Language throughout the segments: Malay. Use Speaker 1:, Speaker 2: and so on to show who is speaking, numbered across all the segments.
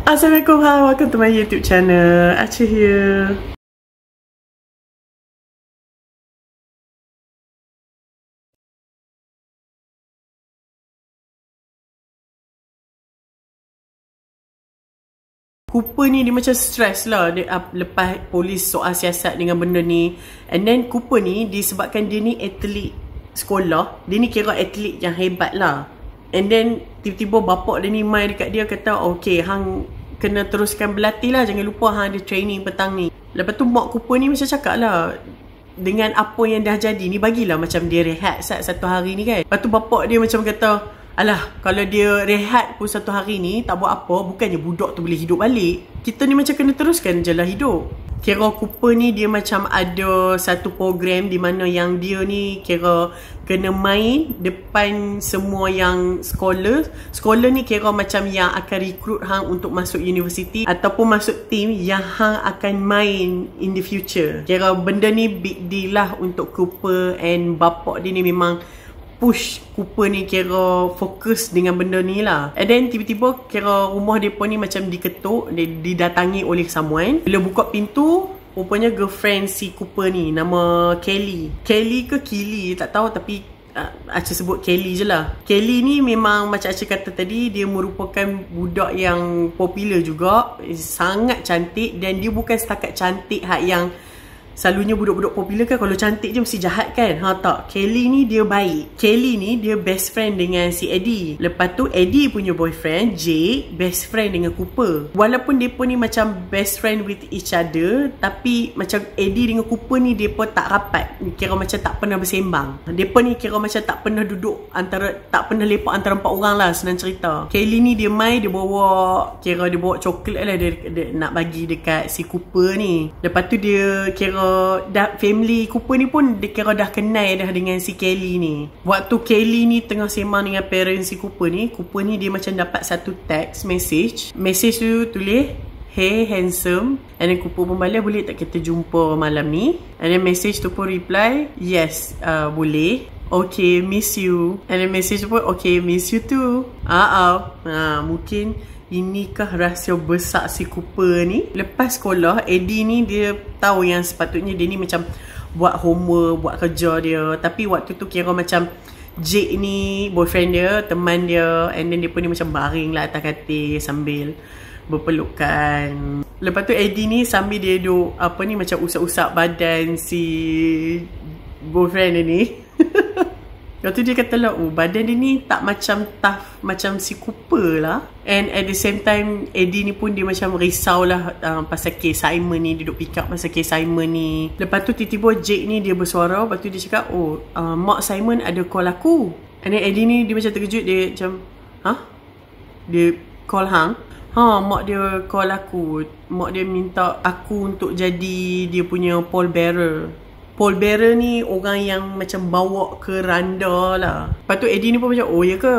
Speaker 1: Assalamualaikum, hi, welcome to my YouTube channel. Acha here. Cooper ni dia macam stress lah dia, lepas polis soal siasat dengan benda ni. And then Cooper ni disebabkan dia ni atlet sekolah, dia ni kira atlet yang hebat lah. And then tiba-tiba bapak dia ni main dekat dia kata, okay, hang kena teruskan berlatih lah, jangan lupa hang ada training petang ni. Lepas tu mak Cooper ni macam cakap lah, dengan apa yang dah jadi ni, bagilah macam dia rehat satu hari ni kan. Lepas tu bapak dia macam kata, alah, kalau dia rehat pun satu hari ni tak buat apa, bukannya budak tu boleh hidup balik. Kita ni macam kena teruskan je lah hidup. Kira Cooper ni dia macam ada satu program di mana yang dia ni kira kena main depan semua yang sekolah. Sekolah ni kira macam yang akan rekrut hang untuk masuk universiti ataupun masuk team yang hang akan main in the future. Kira benda ni big deal lah untuk Cooper, and bapak dia ni memang push Cooper ni kira fokus dengan benda ni lah. And then tiba-tiba kira rumah dia pun ni macam diketuk, didatangi oleh someone. Bila buka pintu, rupanya girlfriend si Cooper ni, nama Kelly. Kelly ke Kili tak tahu, tapi Acha sebut Kelly je lah. Kelly ni memang macam Acha kata tadi, dia merupakan budak yang popular juga, sangat cantik. Dan dia bukan setakat cantik yang selalunya budak-budak popular kan kalau cantik je mesti jahat kan. Tak, Kelly ni dia baik. Kelly ni dia best friend dengan si Eddie. Lepas tu Eddie punya boyfriend Jake best friend dengan Cooper. Walaupun dia pun ni macam best friend with each other, tapi macam Eddie dengan Cooper ni dia pun tak rapat. Kira macam tak pernah bersembang. Dia pun ni kira macam tak pernah duduk tak pernah lepak antara 4 orang lah, senang cerita. Kelly ni dia main, dia bawa coklat lah, dia nak bagi dekat si Cooper ni. Lepas tu dia kira dah family Cooper ni pun dia kira dah kenal dah dengan si Kelly ni. Waktu Kelly ni tengah sembang dengan parents si Cooper ni dia macam dapat satu text message tu tulis, "Hey handsome." And then Cooper pun balas, "Boleh tak kita jumpa malam ni?" And then message tu pun reply, "Yes, boleh. Okay, miss you." And then message tu pun, "Okay, miss you too." Mungkin inikah rahsia besar si Cooper ni. Lepas sekolah, Eddie ni dia tahu yang sepatutnya dia ni macam buat homework, buat kerja dia. Tapi waktu tu kira macam Jake ni boyfriend dia, teman dia, and then dia pun ni macam baring lah atas katil sambil berpelukan. Lepas tu Eddie ni sambil dia duduk macam usap-usap badan si boyfriend dia ni. Lepas tu dia kata lah, badan dia ni tak macam tough macam si Cooper lah. And at the same time, Eddie ni pun dia macam risau lah pasal kes Simon ni. Dia duduk pick up pasal kes Simon ni. Lepas tu tiba-tiba Jake ni dia bersuara. Lepas tu dia cakap, mak Simon ada call aku. And then Eddie ni dia macam terkejut. Dia macam, dia call hang? Mak dia call aku. Mak dia minta aku untuk jadi dia punya pallbearer. Pallbearer ni orang yang macam bawa ke randa lah. Lepas tu Eddie ni pun macam, ya ke?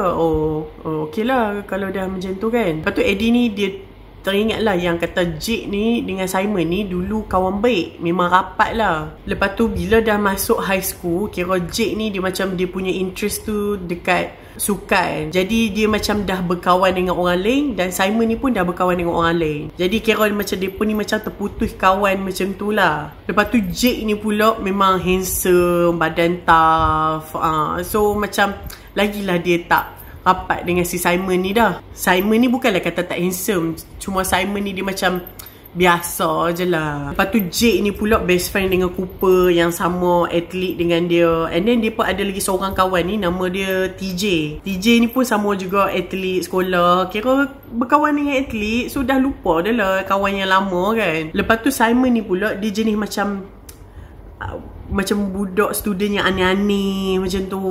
Speaker 1: Okey lah kalau dah macam tu kan. Lepas tu Eddie ni dia teringat lah yang kata Jake ni dengan Simon ni dulu kawan baik, memang rapat lah. Lepas tu bila dah masuk high school, kira Jake ni dia macam dia punya interest tu dekat sukan. Jadi dia macam dah berkawan dengan orang lain, dan Simon ni pun dah berkawan dengan orang lain. Jadi kira macam dia pun ni macam terputus kawan macam tu lah. Lepas tu Jake ni pula memang handsome, badan tough. So macam lagilah dia tak rapat dengan si Simon ni dah. Simon ni bukanlah kata tak handsome, cuma Simon ni dia macam biasa je lah. Lepas tu Jake ni pula best friend dengan Cooper yang sama atlet dengan dia. And then dia pun ada lagi seorang kawan ni, nama dia TJ. TJ ni pun sama juga atlet sekolah. Kira berkawan dengan atlet, so dah lupa dah lah kawan yang lama kan. Lepas tu Simon ni pula dia jenis macam budak student yang aneh-aneh macam tu.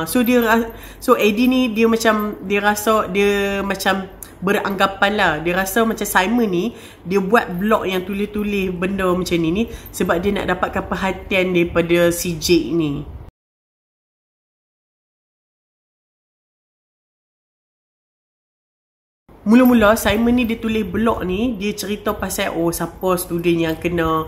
Speaker 1: So Eddie ni dia macam dia rasa dia macam beranggapan lah. Dia rasa macam Simon ni dia buat blog yang tulis-tulis benda macam ni sebab dia nak dapatkan perhatian daripada si Jake ni. Mula-mula Simon ni dia tulis blog ni, dia cerita pasal siapa student yang kena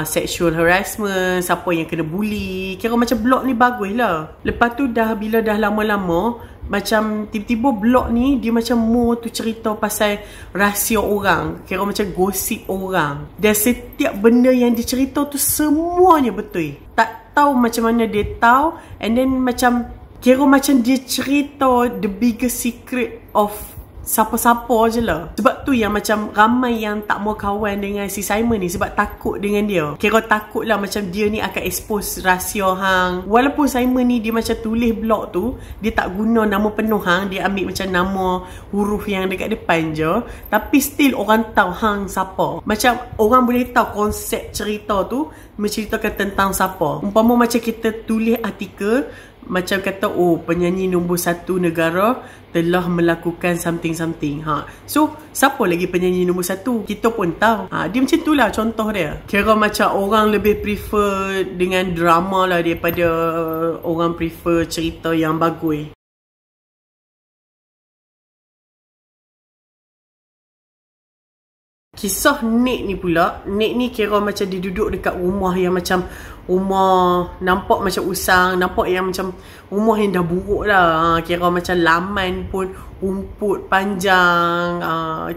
Speaker 1: sexual harassment, siapa yang kena bully. Kira macam blog ni bagus lah. Lepas tu bila dah lama-lama macam tiba-tiba blog ni dia macam more tu cerita pasal rahsia orang, kira macam gosip orang, dan setiap benda yang dia cerita tu semuanya betul. Tak tahu macam mana dia tahu, and then macam kira macam dia cerita the biggest secret of siapa-siapa je lah. Sebab tu yang macam ramai yang tak mau kawan dengan si Simon ni, sebab takut dengan dia. Kira takut lah macam dia ni akan expose rahsia hang. Walaupun Simon ni dia macam tulis blog tu, dia tak guna nama penuh hang, dia ambil macam nama huruf yang dekat depan je, tapi still orang tahu hang siapa. Macam orang boleh tahu konsep cerita tu menceritakan tentang siapa. Umpama macam kita tulis artikel macam kata, oh, penyanyi nombor 1 negara telah melakukan something. So, siapa lagi penyanyi nombor 1? Kita pun tahu. Dia macam tu lah contoh dia. Kira macam orang lebih prefer dengan drama lah daripada orang prefer cerita yang bagus. Kisah Nick ni pula, Nick ni kira macam dia duduk dekat rumah yang macam rumah nampak macam usang, nampak yang macam rumah yang dah buruk lah. Kira macam laman pun rumput panjang,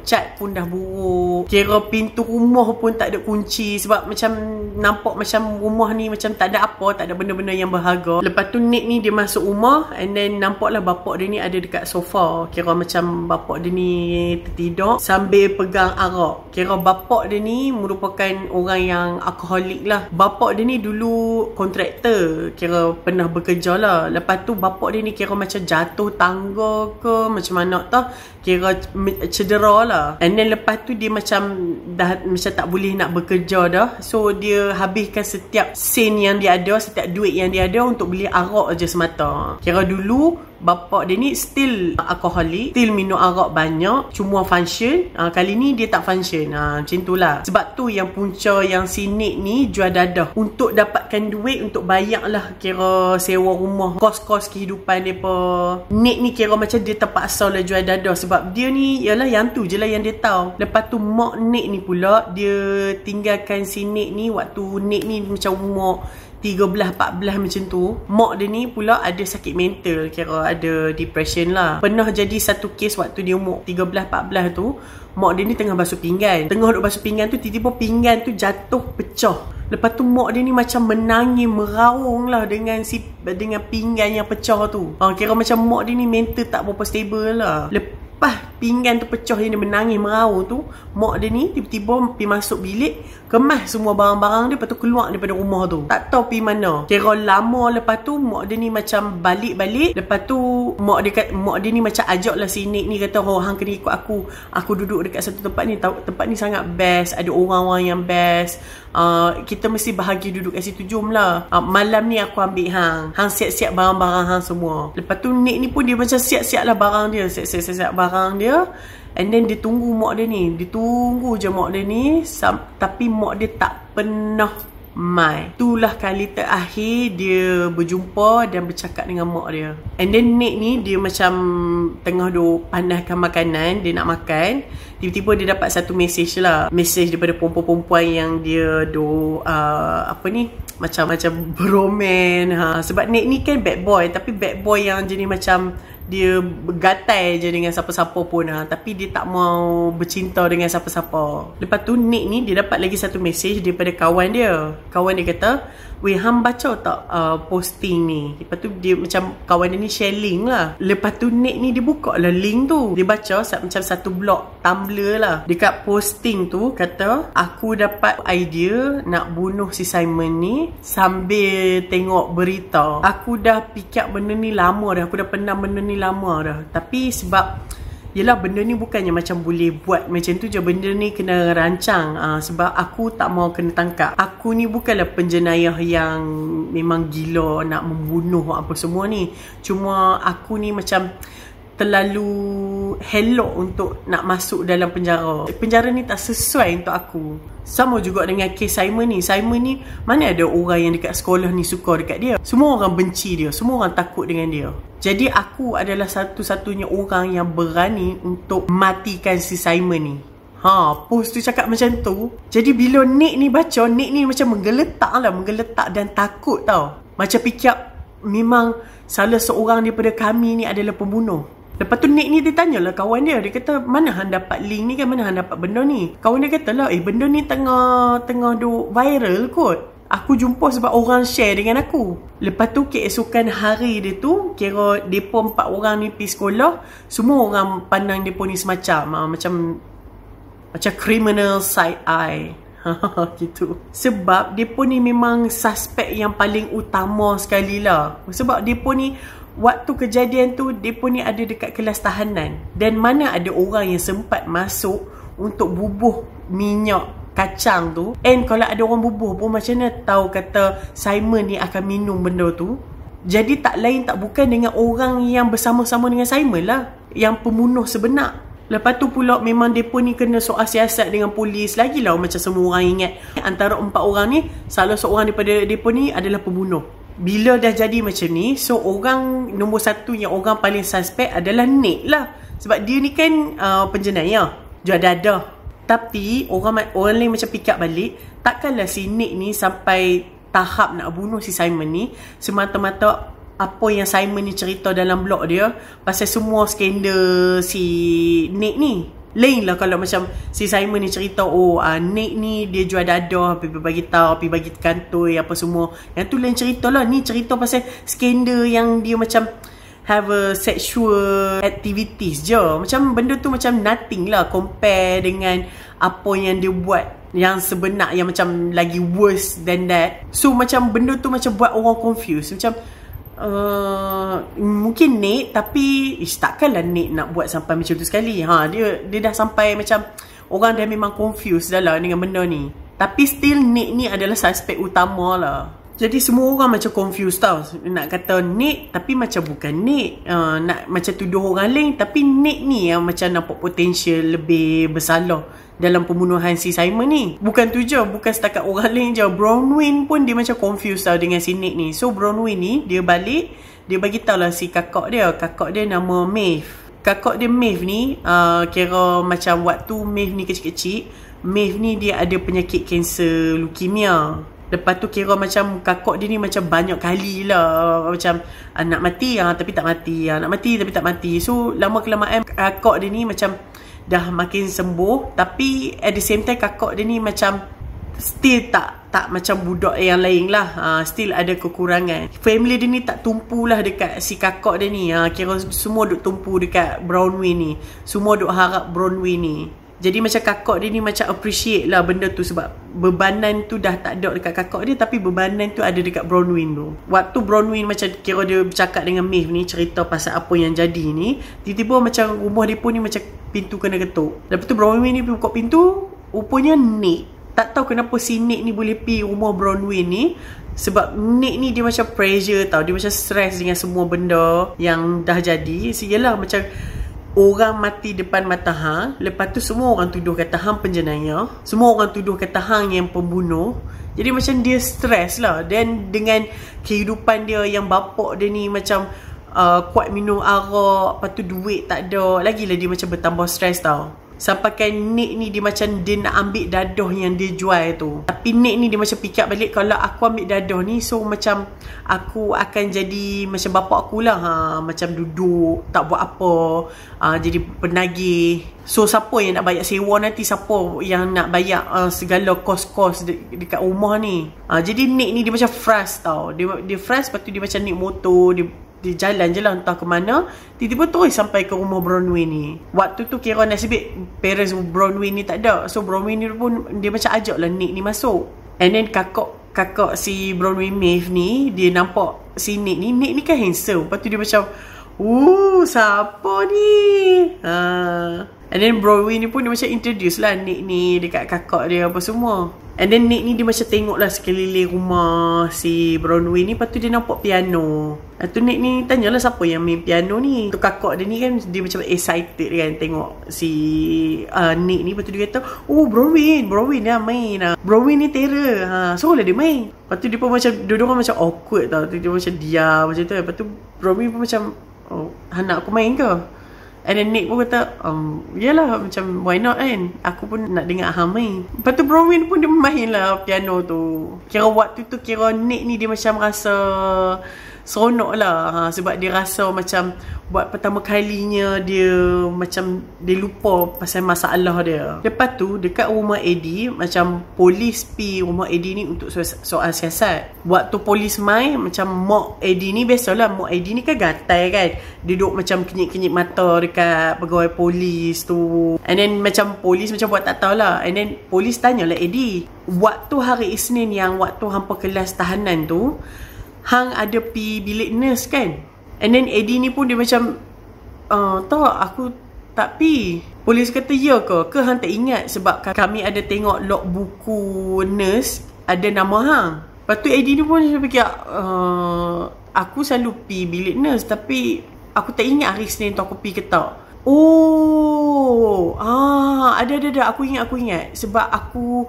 Speaker 1: cat pun dah buruk, kira pintu rumah pun tak ada kunci, sebab macam nampak macam rumah ni macam tak ada apa, tak ada benda-benda yang berharga. Lepas tu Nick ni dia masuk rumah, and then nampaklah bapak dia ni ada dekat sofa. Kira macam bapak dia ni tertidur sambil pegang arak. Kira bapak dia ni merupakan orang yang alkoholik lah. Bapak dia ni dulu kontraktor, kira pernah bekerja lah. Lepas tu bapak dia ni kira macam jatuh tangga ke macam mana tau, kira cedera lah. And then lepas tu dia macam dah macam tak boleh nak bekerja dah. So dia habiskan setiap sen yang dia ada, setiap duit yang dia ada untuk beli arak aja semata. Kira dulu bapak dia ni still alkoholik, still minum arak banyak, cuma function. Kali ni dia tak function. Macam tu lah. Sebab tu yang punca yang si Nick ni jual dadah untuk dapatkan duit untuk bayar lah kira sewa rumah, kos-kos kehidupan mereka. Nick ni kira macam dia terpaksa lah jual dadah, sebab dia ni ialah yang tu je lah yang dia tahu. Lepas tu mak Nick ni pula, dia tinggalkan si Nick ni waktu Nick ni macam umur 13-14 macam tu. Mak dia ni pula ada sakit mental, kira ada depression lah. Pernah jadi satu kes waktu dia umur 13-14 tu, mak dia ni tengah basuh pinggan. Tengah duk basuh pinggan tu, tiba-tiba pinggan tu jatuh pecah. Lepas tu mak dia ni macam menangis meraung lah dengan pinggan yang pecah tu. Kira macam mak dia ni mental tak berapa stable lah. Lepas pinggan tu pecah, yang dia menangis meraung tu, mak dia ni tiba-tiba pergi masuk bilik, kemas semua barang-barang dia, lepas tu keluar daripada rumah tu. Tak tahu pergi mana. Kira lama lepas tu mak dia ni macam balik. Lepas tu mak dia ni macam ajak lah si Nick ni, kata, oh, hang kena ikut aku. Aku duduk dekat satu tempat ni. Tempat ni sangat best, ada orang-orang yang best. Kita mesti bahagia duduk kat situ, jom lah. Malam ni aku ambil hang siap-siap barang-barang hang semua. Lepas tu Nick ni pun dia macam siap-siap lah barang dia, siap-siap barang dia. And then dia tunggu mak dia ni, dia tunggu je mak dia ni, tapi mak dia tak pernah mai. Itulah kali terakhir dia berjumpa dan bercakap dengan mak dia. And then Nick ni dia macam tengah duk panaskan makanan, dia nak makan. Tiba-tiba dia dapat satu mesej lah, mesej daripada perempuan-perempuan yang dia duk macam beromen. Sebab Nick ni kan bad boy, tapi bad boy yang jenis macam dia bergatai je dengan siapa-siapa pun, tapi dia tak mau bercinta dengan siapa-siapa. Lepas tu Nick ni dia dapat lagi satu mesej daripada kawan dia. Kawan dia kata, weh, hang baca tak posting ni? Lepas tu dia macam kawan dia ni share link lah. Lepas tu Nick ni dia buka lah link tu, dia baca macam satu blog Tumblr lah. Dekat posting tu kata, aku dapat idea nak bunuh si Simon ni sambil tengok berita. Aku dah fikir benda ni lama dah, aku dah pernah benda ni lama dah. Tapi sebab yelah, benda ni bukannya macam boleh buat macam tu je, benda ni kena rancang. Sebab aku tak mau kena tangkap. Aku ni bukanlah penjenayah yang memang gila nak membunuh apa semua ni. Cuma aku ni macam terlalu helok untuk nak masuk dalam penjara. Penjara ni tak sesuai untuk aku. Sama juga dengan kes Simon ni. Simon ni, mana ada orang yang dekat sekolah ni suka dekat dia. Semua orang benci dia, semua orang takut dengan dia. Jadi aku adalah satu-satunya orang yang berani untuk matikan si Simon ni. Post tu cakap macam tu. Jadi bila Nick ni baca, Nick ni macam menggeletak dan takut tau. Macam fikir, memang salah seorang daripada kami ni adalah pembunuh. Lepas tu Nick ni dia tanyalah kawan dia. Dia kata, mana hang dapat link ni kan? Mana hang dapat benda ni? Kawan dia kata lah, benda ni tengah duk viral kot. Aku jumpa sebab orang share dengan aku. Lepas tu keesokan hari dia tu, kira mereka 4 orang ni pergi sekolah. Semua orang pandang mereka ni semacam macam criminal side eye. Gitu. Sebab mereka ni memang suspek yang paling utama sekali lah. Sebab mereka ni waktu kejadian tu, mereka ni ada dekat kelas tahanan. Dan mana ada orang yang sempat masuk untuk bubuh minyak kacang tu. And kalau ada orang bubuh pun, macam mana tahu kata Simon ni akan minum benda tu. Jadi tak lain tak bukan dengan orang yang bersama-sama dengan Simon lah, yang pembunuh sebenar. Lepas tu pula memang mereka ni kena soal siasat dengan polis. Lagilah macam semua orang ingat, antara 4 orang ni, salah seorang daripada mereka ni adalah pembunuh. Bila dah jadi macam ni, so orang nombor 1 yang orang paling suspek adalah Nick lah. Sebab dia ni kan penjenayah, jual dadah. Tapi orang lain macam pick up balik, takkanlah si Nick ni sampai tahap nak bunuh si Simon ni semata-mata apa yang Simon ni cerita dalam blog dia pasal semua skandal si Nick ni. Lain lah kalau macam si Simon ni cerita, Nick ni dia jual dadah, pergi bagi tahu, pergi bagi kantoi apa semua. Yang tu lain cerita lah. Ni cerita pasal skandal yang dia macam have a sexual activities je. Macam benda tu macam nothing lah compare dengan apa yang dia buat yang sebenar, yang macam lagi worse than that. So macam benda tu macam buat orang confused. Macam mungkin Nick, tapi takkanlah Nick nak buat sampai macam tu sekali. Dia dah sampai macam orang dah memang confused dah lah dengan benda ni. Tapi still Nick ni adalah suspek utama lah. Jadi semua orang macam confused tau. Nak kata Nick tapi macam bukan Nick. Nak macam tuduh orang lain, tapi Nick ni yang macam nampak potensial lebih bersalah dalam pembunuhan si Simon ni. Bukan tu je, bukan setakat orang lain je. Bronwyn pun dia macam confused tau dengan si Nick ni. So Bronwyn ni dia balik, dia bagi tahu lah si kakak dia nama Maeve. Kakak dia Maeve ni kira macam waktu Maeve ni kecil-kecil, Maeve ni dia ada penyakit kanser leukemia. Lepas tu kira macam kakak dia ni macam banyak kali lah macam nak mati tapi tak mati, nak mati tapi tak mati. So lama kelamaan kakak dia ni macam dah makin sembuh, tapi at the same time kakak dia ni macam still tak macam budak yang lain lah. Still ada kekurangan. Family dia ni tak tumpu lah dekat si kakak dia ni. Kira semua duk tumpu dekat Bronwyn ni. Semua duk harap Bronwyn ni. Jadi macam kakak dia ni macam appreciate lah benda tu, sebab bebanan tu dah tak ada dekat kakak dia, tapi bebanan tu ada dekat Bronwyn tu. Waktu Bronwyn macam kira dia bercakap dengan Maeve ni, cerita pasal apa yang jadi ni, tiba-tiba macam rumah dia pun ni macam pintu kena ketuk. Lepas tu Bronwyn ni buka pintu, rupanya Nick. Tak tahu kenapa si Nick ni boleh pergi rumah Bronwyn ni, sebab Nick ni dia macam pressure tau. Dia macam stress dengan semua benda yang dah jadi. Yalah macam orang mati depan mata hang. Lepas tu semua orang tuduh kata hang penjenayah, semua orang tuduh kata hang yang pembunuh. Jadi macam dia stres lah. Dan dengan kehidupan dia yang bapak dia ni macam kuat minum arak, lepas tu duit tak ada, lagilah dia macam bertambah stres tau. Sampaikan Nick ni dia macam dia nak ambil dadah yang dia jual tu. Tapi Nick ni dia macam fikir balik, kalau aku ambil dadah ni, so macam aku akan jadi macam bapak aku lah. Macam duduk tak buat apa, jadi penagih. So siapa yang nak bayar sewa nanti, siapa yang nak bayar segala kos-kos dekat rumah ni. Jadi Nick ni dia macam frust tau. Dia frust, lepas tu dia macam naik motor, dia jalan je lah entah ke mana. Tiba-tiba terus sampai ke rumah Bronwyn ni. Waktu tu kira nasib parents Bronwyn ni tak ada. So Bronwyn ni pun dia macam ajak lah Nick ni masuk. And then kakak si Bronwyn Maeve ni, dia nampak si Nick ni kan handsome. Lepas tu dia macam, siapa ni? And then Bronwyn ni pun dia macam introduce lah Nick ni dekat kakak dia apa semua. And then Nick ni dia macam tengok lah sekeliling rumah si Bronwyn ni. Lepas tu dia nampak piano. Lepas tu Nick ni tanyalah siapa yang main piano ni. Tu kakak dia ni kan, dia macam excited kan tengok si Nick ni. Lepas tu dia kata, Bronwyn lah main. Bronwyn ni terror. So lah dia main. Lepas tu dia pun macam, dua-dua macam awkward tau. Dia macam diam macam tu. Lepas tu Bronwyn pun macam, nak aku main ke? And then Nick pun kata, yalah macam why not kan, aku pun nak dengar hang main. Lepas tu Bronwyn pun dia main lah piano tu. Kira waktu tu kira Nick ni dia macam rasa seronok lah. Sebab dia rasa macam buat pertama kalinya dia macam dia lupa pasal masalah dia. Lepas tu dekat rumah Eddie, macam polis pi rumah Eddie ni untuk soal siasat. Waktu polis mai, macam mak Eddie ni, biasalah mak Eddie ni kan gatai kan, dia duduk macam kenyit-kenyit mata dekat pegawai polis tu. And then macam polis macam buat tak tahu lah. And then polis tanyalah Eddie, waktu hari Isnin yang waktu hampa kelas tahanan tu, hang ada pi bilik nurse kan? And then Eddie ni pun dia macam tak, aku tak pi. Polis kata, ya ke? Ke hang tak ingat? Sebab kami ada tengok log buku nurse, ada nama hang. Lepas tu Eddie ni pun dia fikir, aku selalu pi bilik nurse, tapi aku tak ingat hari Isnin tu aku pi ke tak. Oh, ada. Aku ingat. Sebab aku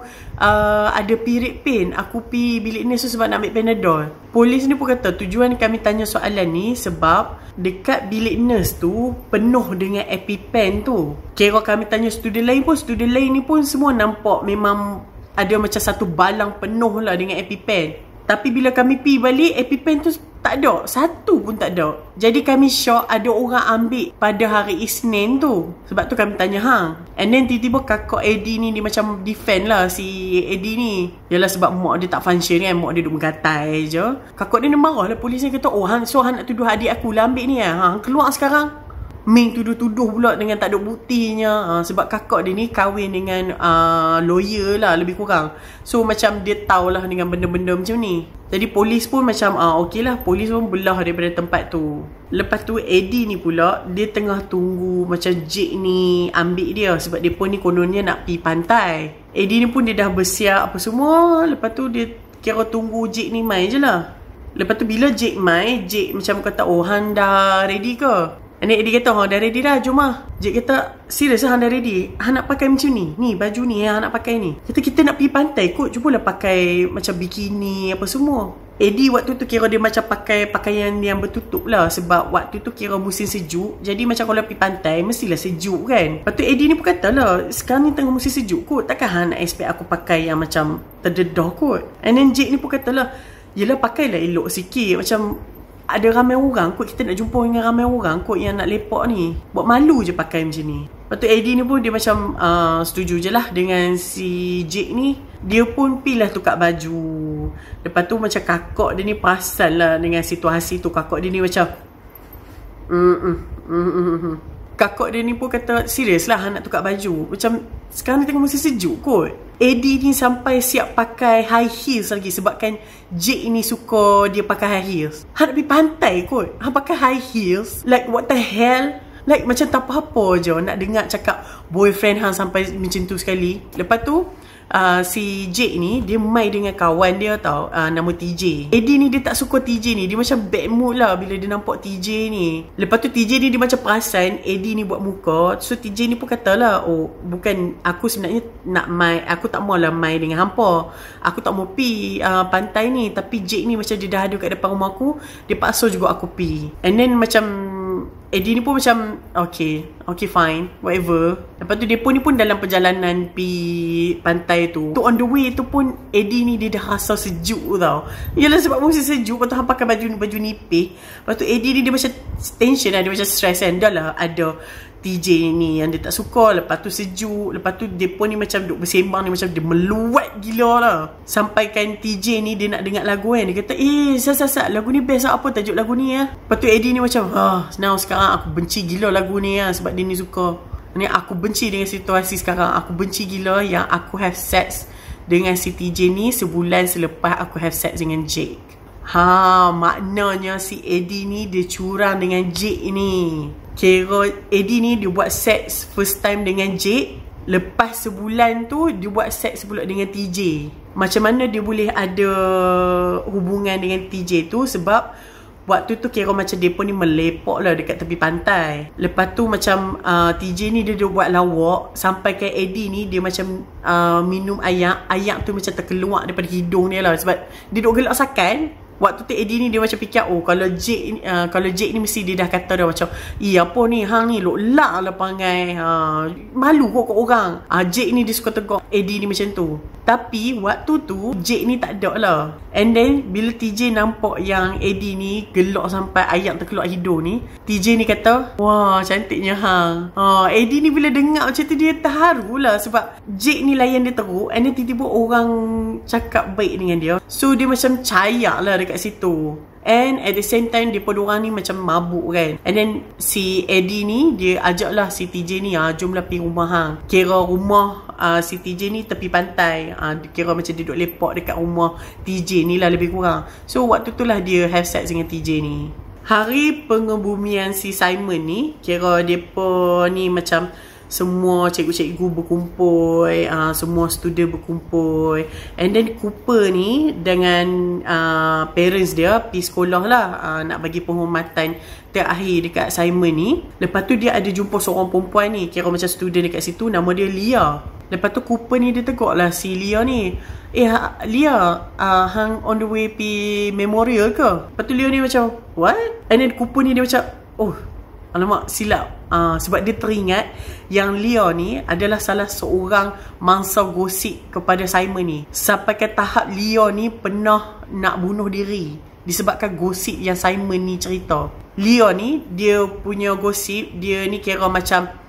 Speaker 1: ada period pain. Aku pi bilik nurse tu sebab nak ambil Panadol. Polis ni pun kata, tujuan kami tanya soalan ni sebab dekat bilik nurse tu penuh dengan EpiPen tu. Kira kami tanya student lain ni pun semua nampak memang ada macam satu balang penuh lah dengan EpiPen. Tapi bila kami pi balik, EpiPen tu tak ada. Satu pun tak ada. Jadi kami shock ada orang ambil pada hari Isnin tu. Sebab tu kami tanya hang. And then tiba-tiba kakak Eddie ni dia macam defend lah si Eddie ni. Yalah sebab mak dia tak function kan. Mak dia duduk menggatai je. Kakak dia marah lah. Polis ni kata, hang nak tuduh adik aku lah ambil ni lah. Hang keluar sekarang. Ming tuduh-tuduh pula dengan tak ada buktinya. Sebab kakak dia ni kahwin dengan lawyer lah lebih kurang. So macam dia tahulah dengan benda-benda macam ni. Jadi polis pun macam okey lah, polis pun belah daripada tempat tu. Lepas tu Eddie ni pula, dia tengah tunggu macam Jake ni ambil dia. Sebab dia pun ni kononnya nak pergi pantai. Eddie ni pun dia dah bersiap apa semua. Lepas tu dia kira tunggu Jake ni main je lah. Lepas tu bila Jake main, Jake macam kata, hang dah ready ke? And then Eddie kata, dah ready dah, jom lah. Jake kata, serius lah hang dah ready? Hang nak pakai macam ni? Ni baju ni yang hang nak pakai ni. Kata, kita nak pergi pantai kot, cubalah pakai macam bikini apa semua. Eddie waktu tu kira dia macam pakai pakaian yang bertutup lah. Sebab waktu tu kira musim sejuk. Jadi macam kalau pergi pantai, mestilah sejuk kan. Lepas tu Eddie ni pun kata lah, sekarang ni tengah musim sejuk kot, takkan hang nak expect aku pakai yang macam terdedah kot. And then Jake ni pun kata lah, yelah pakailah elok sikit. Macam ada ramai orang kot, kita nak jumpa dengan ramai orang kot yang nak lepak ni. Buat malu je pakai macam ni. Lepas tu Eddie ni pun dia macam setuju je lah dengan si Jake ni. Dia pun pilih tukar baju. Lepas tu macam kakak dia ni perasan lah dengan situasi tu. Kakak dia ni macam kakak dia ni pun kata, serius lah hang nak tukar baju? Macam sekarang ni tengah musim sejuk kot. Eddie ni sampai siap pakai high heels lagi. Sebab kan Jake ni suka dia pakai high heels. Hang nak pergi pantai kot, hang pakai high heels? Like what the hell? Like macam tak apa-apa je nak dengar cakap boyfriend hang sampai macam tu sekali. Lepas tu si Jake ni dia main dengan kawan dia tau, nama TJ. Eddie ni dia tak suka TJ ni. Dia macam bad mood lah bila dia nampak TJ ni. Lepas tu TJ ni dia macam perasan Eddie ni buat muka. So TJ ni pun katalah, bukan, aku sebenarnya nak main, aku tak mau lah main dengan hampa. Aku tak mau pi pantai ni. Tapi Jake ni macam dia dah ada kat depan rumah aku, dia paksa juga aku pi. And then macam Eddie ni pun macam okay fine, whatever. Lepas tu dia pun ni pun dalam perjalanan pi pantai tu on the way tu pun Eddie ni dia dah rasa sejuk tau. Yalah sebab musim sejuk. Lepas tu hang pakai baju nipis. Lepas tu Eddie ni dia macam tension lah, dia macam stress kan. Dah lah ada TJ ni yang dia tak suka. Lepas tu sejuk. Lepas tu dia pun ni macam duk bersembang ni, macam dia meluat gila lah. Sampai kan TJ ni dia nak dengar lagu kan. Dia kata, sat lagu ni best lah. Apa tajuk lagu ni ya? Lepas tu Eddie ni macam, now sekarang aku benci gila lagu ni ya. Sebab dia ni suka. Ni aku benci dengan situasi sekarang. Aku benci gila yang aku have sex dengan si TJ ni sebulan selepas aku have sex dengan Jake. Maknanya si Eddie ni dia curang dengan Jake ni. Kira Eddie ni dia buat seks first time dengan Jake, lepas sebulan tu dia buat seks pula dengan TJ. Macam mana dia boleh ada hubungan dengan TJ tu? Sebab waktu tu kira macam dia pun ni melepok lah dekat tepi pantai. Lepas tu macam TJ ni dia buat lawak. Sampai ke Eddie ni dia macam minum ayak. Ayak tu macam terkeluar daripada hidung dia lah. Sebab dia duk gelak sakan. Waktu tu Eddie ni dia macam fikir, oh kalau Jake ni mesti dia dah kata dah macam, apa ni hang ni lak lah perangai, malu kok orang. Jake ni dia suka tegur Eddie ni macam tu. Tapi waktu tu Jake ni tak ada lah. And then bila TJ nampak yang Eddie ni gelak sampai air terkeluar hidung ni, TJ ni kata, wah cantiknya hang. Eddie ni bila dengar macam tu dia terharu lah, sebab Jake ni layan dia teruk, and then tiba-tiba orang cakap baik dengan dia. So dia macam cayak lah dekat situ. And at the same time dia orang ni macam mabuk kan. And then si Eddie ni dia ajak lah si TJ ni, jomlah pergi rumah hang. Kira rumah si TJ ni tepi pantai. Kira macam dia duduk lepak dekat rumah TJ ni lah lebih kurang. So waktu tu lah dia have sex dengan TJ ni. Hari pengebumian si Simon ni, kira depa ni macam semua cikgu-cikgu berkumpul, semua student berkumpul. And then Cooper ni dengan parents dia pergi sekolah lah, nak bagi penghormatan terakhir dekat Simon ni. Lepas tu dia ada jumpa seorang perempuan ni, kira macam student dekat situ, nama dia Leah. Lepas tu Cooper ni dia tegur lah si Leah ni, Leah, hang on the way pergi memorial ke? Lepas tu Leah ni macam, what? And then Cooper ni dia macam, oh alamak silap. Sebab dia teringat yang Leah ni adalah salah seorang mangsa gosip kepada Simon ni. Sampai ke tahap Leah ni pernah nak bunuh diri disebabkan gosip yang Simon ni cerita. Leah ni dia punya gosip, dia ni kira macam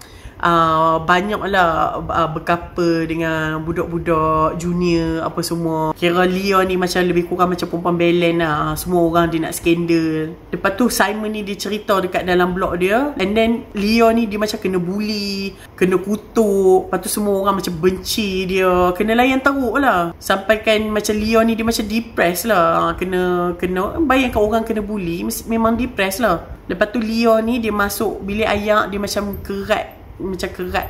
Speaker 1: banyaklah berkapa dengan budak-budak junior apa semua. Kira Leah ni macam lebih kurang macam perempuan belen lah. Semua orang dia nak skandal. Lepas tu Simon ni dia cerita dekat dalam blog dia. And then Leah ni dia macam kena bully, kena kutuk. Lepas tu semua orang macam benci dia, kena layan teruk lah. Sampai kan macam Leah ni dia macam depressed lah. Kena bayangkan orang kena bully, memang depressed lah. Lepas tu Leah ni dia masuk bilik ayak, dia macam kerat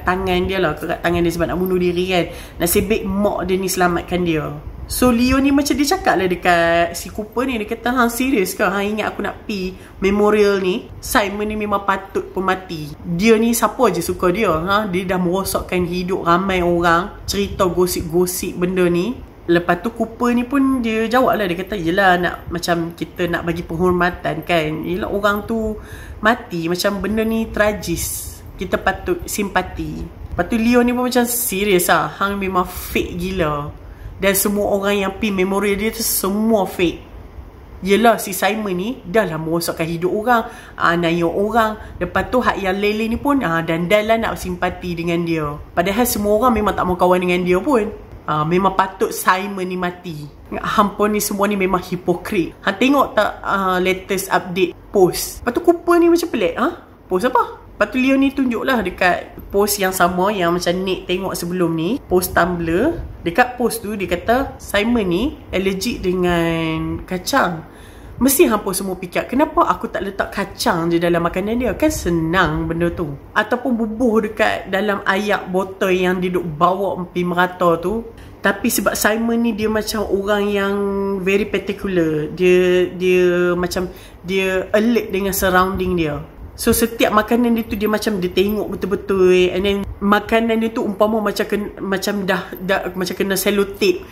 Speaker 1: tangan dia lah, kerat tangan dia sebab nak bunuh diri kan. Nasib baik mak dia ni selamatkan dia. So Leo ni macam dia cakap lah dekat si Cooper ni, dia kata, hang serius ke hang ingat aku nak pi memorial ni? Simon ni memang patut pemati. Dia ni siapa je suka dia, dia dah merosakkan hidup ramai orang, cerita gosip-gosip benda ni. Lepas tu Cooper ni pun dia jawab lah, dia kata, yelah nak macam kita nak bagi penghormatan kan, yelah orang tu mati, macam benda ni tragis, kita patut simpati. Lepas tu Leo ni pun macam serius lah, hang memang fake gila. Dan semua orang yang pergi memorial dia tu semua fake. Yelah si Simon ni dah lah merosakkan hidup orang, nayuk orang. Lepas tu hak yang Lele ni pun dan lah nak simpati dengan dia. Padahal semua orang memang tak mau kawan dengan dia pun. Memang patut Simon ni mati. Hampa ni semua ni memang hipokrit. Hang tengok tak latest update post? Lepas tu Cooper ni macam pelik. Post apa? Lepas tu Leo ni tunjuk lah dekat post yang sama yang macam Nick tengok sebelum ni, post Tumblr. Dekat post tu dia kata Simon ni allergic dengan kacang. Mesti hampa semua fikir, kenapa aku tak letak kacang je dalam makanan dia? Kan senang benda tu. Ataupun bubuh dekat dalam ayak botol yang dia duk bawa pergi merata tu. Tapi sebab Simon ni dia macam orang yang very particular. Dia macam dia alert dengan surrounding dia. So setiap makanan dia tu dia macam dia tengok betul-betul. And then makanan dia tu umpama macam dah macam kena selotip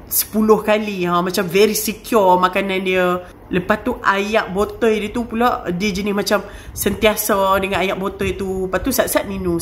Speaker 1: 10 kali. Macam very secure makanan dia. Lepas tu ayak botol dia tu pula dia jenis macam sentiasa dengan ayak botol tu. Lepas tu sat-sat minum.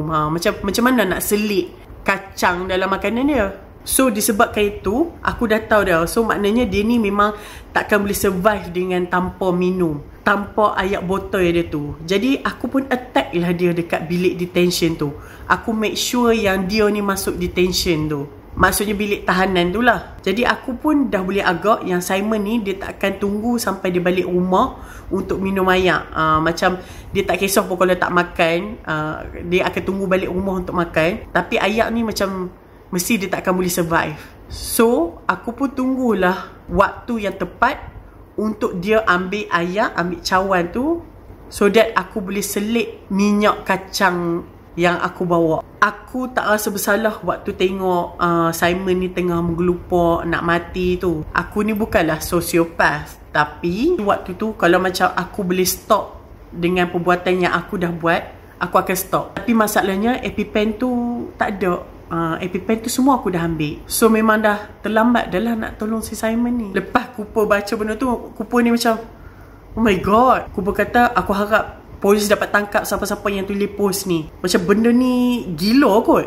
Speaker 1: Macam mana nak selit kacang dalam makanan dia. So disebabkan itu aku dah tahu dah. So maknanya dia ni memang takkan boleh survive dengan tanpa minum, tanpa ayak botol dia tu. Jadi aku pun attack lah dia dekat bilik detention tu. Aku make sure yang dia ni masuk detention tu, maksudnya bilik tahanan tu lah. Jadi aku pun dah boleh agak yang Simon ni dia tak akan tunggu sampai dia balik rumah untuk minum ayak. Macam dia tak kisah pun kalau tak makan, dia akan tunggu balik rumah untuk makan. Tapi ayak ni macam mesti dia tak akan boleh survive. So aku pun tunggulah waktu yang tepat untuk dia ambil ayak, ambil cawan tu, so that aku boleh selit minyak kacang yang aku bawa. Aku tak rasa bersalah waktu tengok Simon ni tengah menggelupar nak mati tu. Aku ni bukanlah sosiopath, tapi waktu tu kalau macam aku boleh stop dengan perbuatan yang aku dah buat, aku akan stop. Tapi masalahnya EpiPen tu tak ada. EpiPen tu semua aku dah ambil. So memang dah terlambat dah lah nak tolong si Simon ni. Lepas Cooper baca benda tu, Cooper ni macam, oh my god. Cooper kata, aku harap polis dapat tangkap siapa-siapa yang tulis post ni. Macam benda ni gila kot.